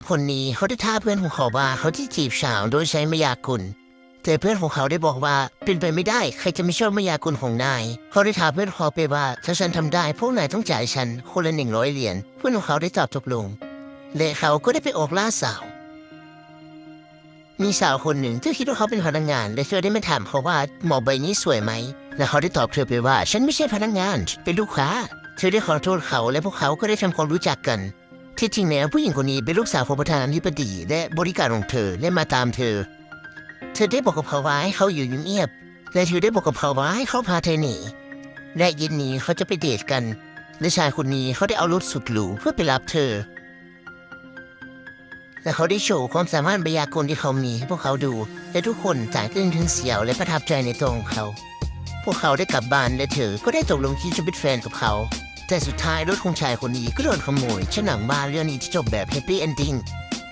คนนี้เขาได้ท้าเพื่อนของเขาว่าเขาที่จีบสาวโดยใช้มายากลแต่เพื่อนของเขาได้บอกว่าเป็นไปไม่ได้ใครจะไม่ชอบมายากลของนายเขาได้ถามเพื่อนเขาไปว่าถ้าฉันทำได้พวกนายต้องจ่ายฉันคนละ100 เหรียญเพื่อนของเขาได้ตอบตกลงและเขาก็ได้ไปออกล่าสาวมีสาวคนหนึ่งที่คิดว่าเขาเป็นพนักงานและเธอได้มาถามเขาว่าหมอใบนี้สวยไหมและเขาได้ตอบเธอไปว่าฉันไม่ใช่พนักงานฉันเป็นลูกค้าเธอได้ขอโทษเขาและพวกเขาก็ได้ทำความรู้จักกันที่จริงแล้วผู้หญิงคนนี้เป็นลูกสาวของประธานาธิบดีและบริการของเธอและมาตามเธอได้บอกกับเขาว่าให้เขาอยู่เงียบๆและเธอได้บอกกับเขาว่าให้เขาพาเธอหนีและเย็นนี้เขาจะไปเดทกันและชายคนนี้เขาได้เอารถสุดหรูเพื่อไปรับเธอและเขาได้โชว์ความสามารถพยากรณ์ที่เขามีให้พวกเขาดูและทุกคนต่างก็ถึงเสียวและประทับใจในตัวของเขาพวกเขาได้กลับบ้านและเธอก็ได้ตกลงที่จะเป็นแฟนกับเขาแต่สุดท้ายรถของชายคนนี้ก็โดนขโมยฉะนั้นมาเรื่องนี้จะจบแบบแฮปปี้เอนดิ้ง